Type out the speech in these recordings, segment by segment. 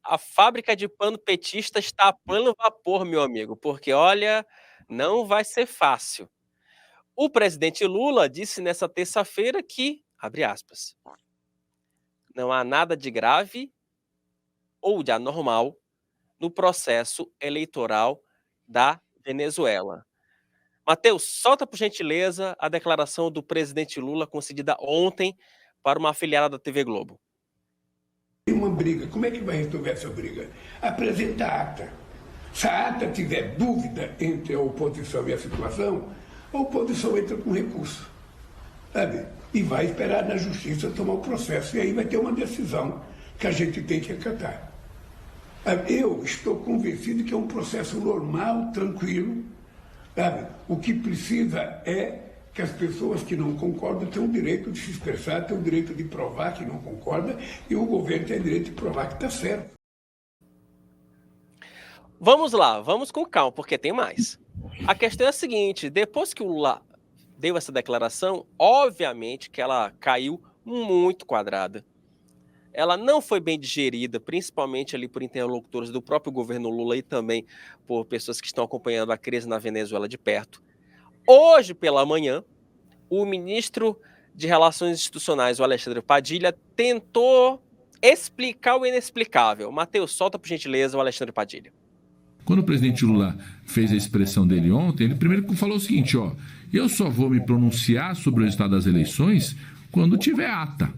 A fábrica de pano petista está a pleno vapor, meu amigo, porque olha, não vai ser fácil. O presidente Lula disse nessa terça-feira que, abre aspas, não há nada de grave ou de anormal no processo eleitoral da Venezuela. Mateus, solta por gentileza a declaração do presidente Lula concedida ontem para uma afiliada da TV Globo. Uma briga, como é que vai resolver essa briga? Apresenta a ata. Se a ata tiver dúvida entre a oposição e a situação, a oposição entra com recurso, sabe? E vai esperar na justiça tomar o processo. E aí vai ter uma decisão que a gente tem que acatar. Eu estou convencido que é um processo normal, tranquilo, sabe? O que precisa é que as pessoas que não concordam têm o direito de se expressar, têm o direito de provar que não concorda, e o governo tem o direito de provar que está certo. Vamos lá, vamos com calma, porque tem mais. A questão é a seguinte, depois que o Lula deu essa declaração, obviamente que ela caiu muito quadrada. Ela não foi bem digerida, principalmente ali por interlocutores do próprio governo Lula e também por pessoas que estão acompanhando a crise na Venezuela de perto. Hoje pela manhã, o ministro de Relações Institucionais, o Alexandre Padilha, tentou explicar o inexplicável. Mateus, solta por gentileza o Alexandre Padilha. Quando o presidente Lula fez a expressão dele ontem, ele primeiro falou o seguinte, eu só vou me pronunciar sobre o resultado das eleições quando tiver ata.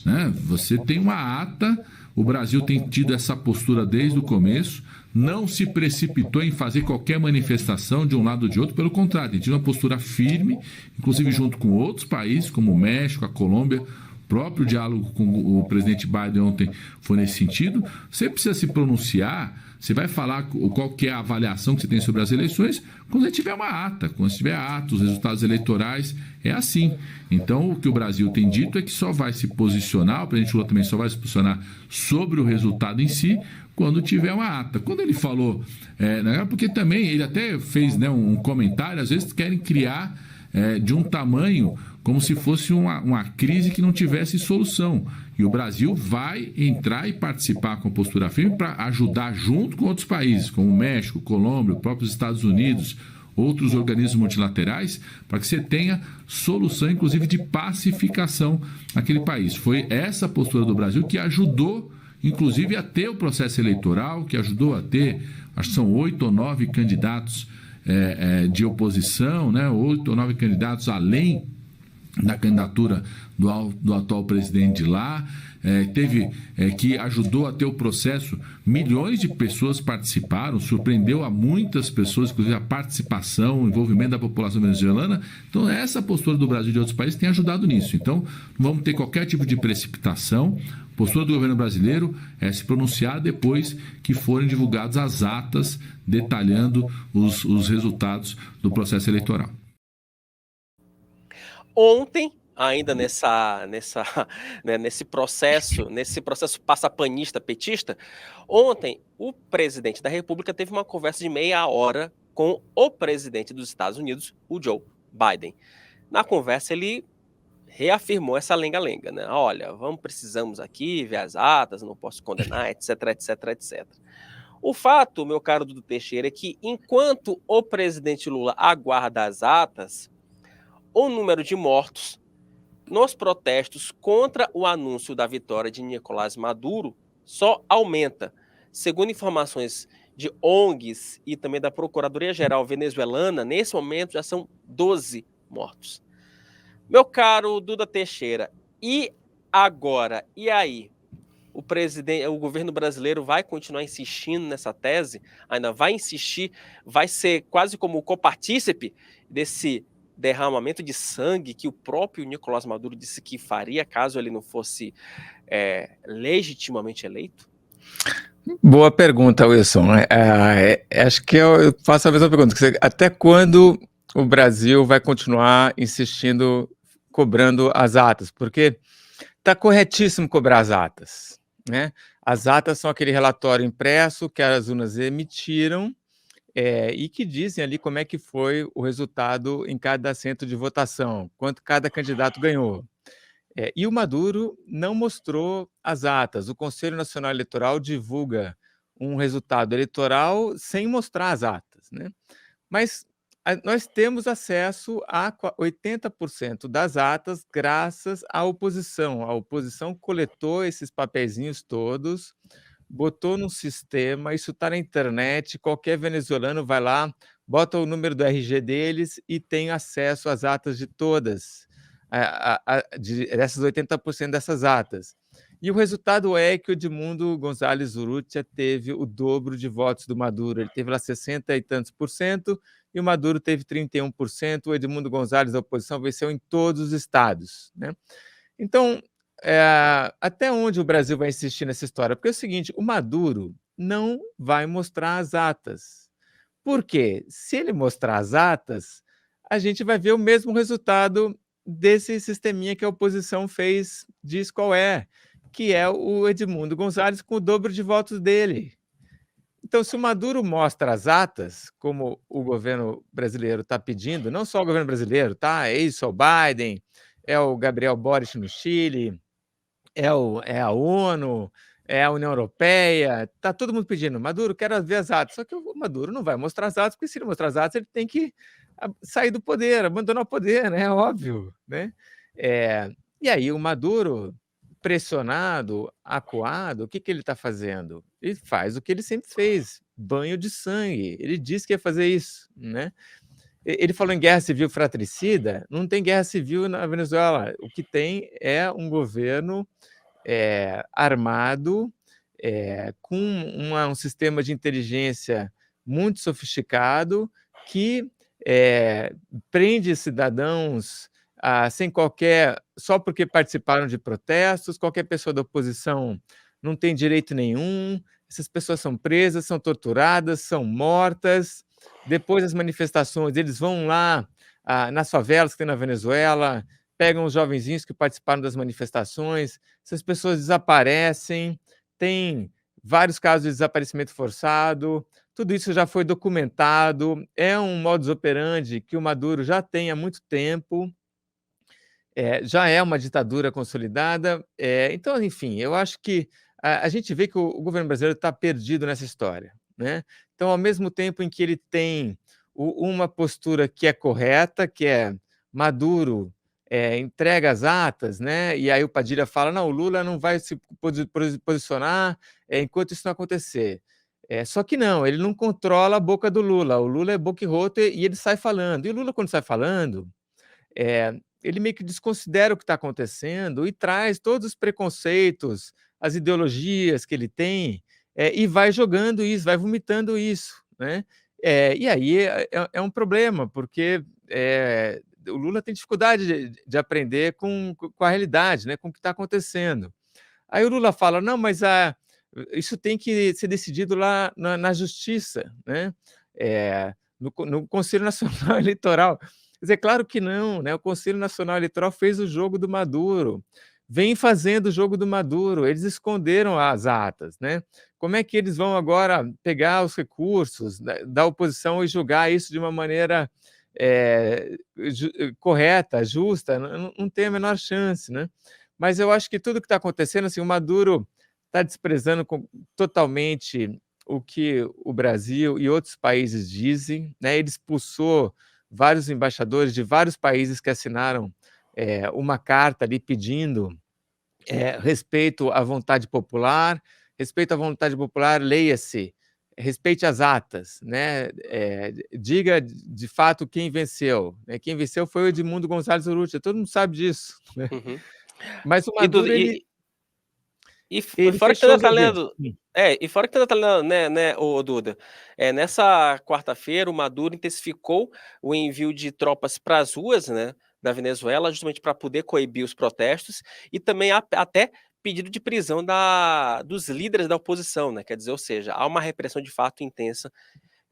Né? Você tem uma ata, o Brasil tem tido essa postura desde o começo, não se precipitou em fazer qualquer manifestação de um lado ou de outro, pelo contrário, tem tido uma postura firme, inclusive junto com outros países, como o México, a Colômbia. O próprio diálogo com o presidente Biden ontem foi nesse sentido. Você precisa se pronunciar, você vai falar qual que é a avaliação que você tem sobre as eleições quando você tiver uma ata, quando você tiver ata, os resultados eleitorais, é assim. Então, o que o Brasil tem dito é que só vai se posicionar, o presidente Lula também só vai se posicionar sobre o resultado em si, quando tiver uma ata. Quando ele falou, porque também ele até fez um comentário, às vezes querem criar de um tamanho como se fosse uma crise que não tivesse solução. E o Brasil vai entrar e participar com postura firme para ajudar junto com outros países, como o México, Colômbia, os próprios Estados Unidos, outros organismos multilaterais, para que você tenha solução, inclusive, de pacificação naquele país. Foi essa postura do Brasil que ajudou, inclusive, a ter o processo eleitoral, que ajudou a ter, acho que são 8 ou 9 candidatos de oposição, 8 ou 9 candidatos além da candidatura do atual presidente de lá, que ajudou a ter o processo, milhões de pessoas participaram, surpreendeu a muitas pessoas, inclusive a participação, o envolvimento da população venezuelana. Então essa postura do Brasil e de outros países tem ajudado nisso. Então não vamos ter qualquer tipo de precipitação. A postura do governo brasileiro é se pronunciar depois que forem divulgadas as atas detalhando os resultados do processo eleitoral. Ontem, ainda nesse processo passapanista, petista, ontem o presidente da República teve uma conversa de meia hora com o presidente dos Estados Unidos, o Joe Biden. Na conversa ele reafirmou essa lenga-lenga, né? Olha, precisamos aqui ver as atas, não posso condenar, etc, etc, etc. O fato, meu caro Dudu Teixeira, é que enquanto o presidente Lula aguarda as atas, o número de mortos nos protestos contra o anúncio da vitória de Nicolás Maduro só aumenta. Segundo informações de ONGs e também da Procuradoria-Geral venezuelana, nesse momento já são 12 mortos. Meu caro Duda Teixeira, e agora? E aí? O governo brasileiro vai continuar insistindo nessa tese? Ainda vai insistir? Vai ser quase como copartícipe desse derramamento de sangue que o próprio Nicolás Maduro disse que faria caso ele não fosse legitimamente eleito? Boa pergunta, Wilson. Acho que eu faço a mesma pergunta. Até quando o Brasil vai continuar insistindo, cobrando as atas? Porque está corretíssimo cobrar as atas, né? As atas são aquele relatório impresso que as urnas emitiram e que dizem ali como é que foi o resultado em cada assento de votação, quanto cada candidato ganhou. E o Maduro não mostrou as atas. O Conselho Nacional Eleitoral divulga um resultado eleitoral sem mostrar as atas, né? Mas nós temos acesso a 80% das atas graças à oposição. A oposição coletou esses papeizinhos todos, botou num sistema, isso está na internet, qualquer venezuelano vai lá, bota o número do RG deles e tem acesso às atas de todas, dessas 80% dessas atas. E o resultado é que o Edmundo González Urrutia teve o dobro de votos do Maduro. Ele teve lá 60 e tantos por cento e o Maduro teve 31%. O Edmundo González, da oposição, venceu em todos os estados, né? Então, até onde o Brasil vai insistir nessa história? Porque é o seguinte, o Maduro não vai mostrar as atas. Por quê? Se ele mostrar as atas, a gente vai ver o mesmo resultado desse sisteminha que a oposição fez, diz qual é, que é o Edmundo González com o dobro de votos dele. Então, se o Maduro mostra as atas, como o governo brasileiro está pedindo, não só o governo brasileiro, tá? É isso, é o Biden, é o Gabriel Boric no Chile, é a ONU, é a União Europeia, está todo mundo pedindo, Maduro, quero ver as atas. Só que o Maduro não vai mostrar as atas, porque se ele mostrar as atas, ele tem que sair do poder, abandonar o poder, né? É óbvio, né? E aí o Maduro, pressionado, acuado, o que ele está fazendo? Ele faz o que ele sempre fez, banho de sangue. Ele disse que ia fazer isso, né? Ele falou em guerra civil fratricida, não tem guerra civil na Venezuela. O que tem é um governo armado, com um sistema de inteligência muito sofisticado, que prende cidadãos só porque participaram de protestos, qualquer pessoa da oposição não tem direito nenhum, essas pessoas são presas, são torturadas, são mortas. Depois das manifestações, eles vão lá nas favelas que tem na Venezuela, pegam os jovenzinhos que participaram das manifestações, essas pessoas desaparecem, tem vários casos de desaparecimento forçado, tudo isso já foi documentado, é um modus operandi que o Maduro já tem há muito tempo, já é uma ditadura consolidada. Então, enfim, eu acho que a gente vê que o governo brasileiro está perdido nessa história, né? Então, ao mesmo tempo em que ele tem uma postura que é correta, que é Maduro entrega as atas, né? E aí o Padilha fala, não, o Lula não vai se posicionar enquanto isso não acontecer. Só que não, ele não controla a boca do Lula, o Lula é boquiroto e ele sai falando. E o Lula, quando sai falando, ele meio que desconsidera o que está acontecendo e traz todos os preconceitos, as ideologias que ele tem, e vai jogando isso, vai vomitando isso, né? E aí é um problema, porque o Lula tem dificuldade de aprender com a realidade, né, com o que está acontecendo. Aí o Lula fala, não, mas isso tem que ser decidido lá na Justiça, né? No Conselho Nacional Eleitoral. Quer dizer, claro que não, né? O Conselho Nacional Eleitoral fez o jogo do Maduro, vem fazendo o jogo do Maduro, eles esconderam as atas, né? Como é que eles vão agora pegar os recursos da oposição e julgar isso de uma maneira correta, justa? Não tem a menor chance, né? Mas eu acho que tudo que está acontecendo, assim, o Maduro está desprezando totalmente o que o Brasil e outros países dizem, né? Ele expulsou vários embaixadores de vários países que assinaram uma carta ali pedindo respeito à vontade popular. Respeito à vontade popular, leia-se, respeite as atas, né? Diga de fato quem venceu. Né? Quem venceu foi o Edmundo González Urrutia, todo mundo sabe disso. Né? Uhum. Mas o Maduro, ele fora que você ainda tá lendo. Sim. E fora que você ainda tá lendo, né, ô Duda? Nessa quarta-feira, o Maduro intensificou o envio de tropas para as ruas, né, da Venezuela, justamente para poder coibir os protestos, e também até pedido de prisão dos líderes da oposição, né? Quer dizer, ou seja, há uma repressão de fato intensa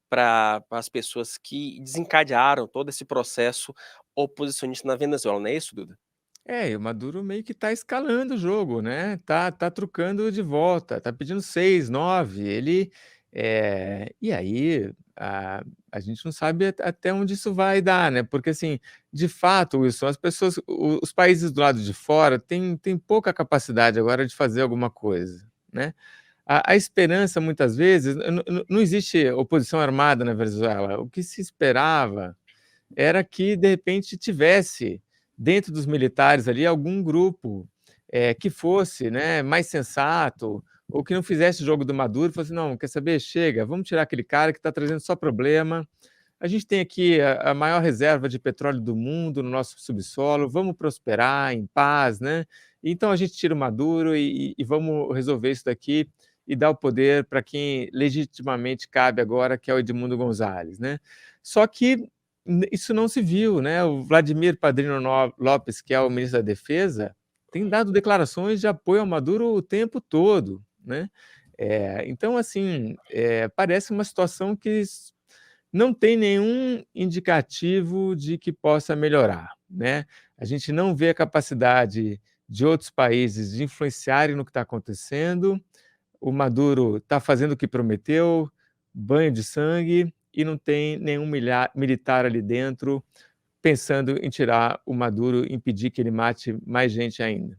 para as pessoas que desencadearam todo esse processo oposicionista na Venezuela, não é isso, Duda? E o Maduro meio que está escalando o jogo, né? Tá trucando de volta, tá pedindo 6, 9. Ele E aí a gente não sabe até onde isso vai dar, né? Porque, assim, de fato, Wilson, as pessoas, os países do lado de fora têm pouca capacidade agora de fazer alguma coisa, né? A esperança, muitas vezes, não existe oposição armada na Venezuela. O que se esperava era que, de repente, tivesse dentro dos militares ali algum grupo que fosse, né, mais sensato, ou que não fizesse o jogo do Maduro, e fosse, não, quer saber? Chega, vamos tirar aquele cara que está trazendo só problema. A gente tem aqui a maior reserva de petróleo do mundo no nosso subsolo, vamos prosperar em paz, né? Então a gente tira o Maduro e vamos resolver isso daqui e dar o poder para quem legitimamente cabe agora, que é o Edmundo Gonzalez, né? Só que isso não se viu, né? O Vladimir Padrino Lopes, que é o ministro da Defesa, tem dado declarações de apoio ao Maduro o tempo todo, né? Então, assim, parece uma situação que não tem nenhum indicativo de que possa melhorar, né? A gente não vê a capacidade de outros países de influenciarem no que está acontecendo. O Maduro está fazendo o que prometeu, banho de sangue, e não tem nenhum militar ali dentro pensando em tirar o Maduro, impedir que ele mate mais gente ainda.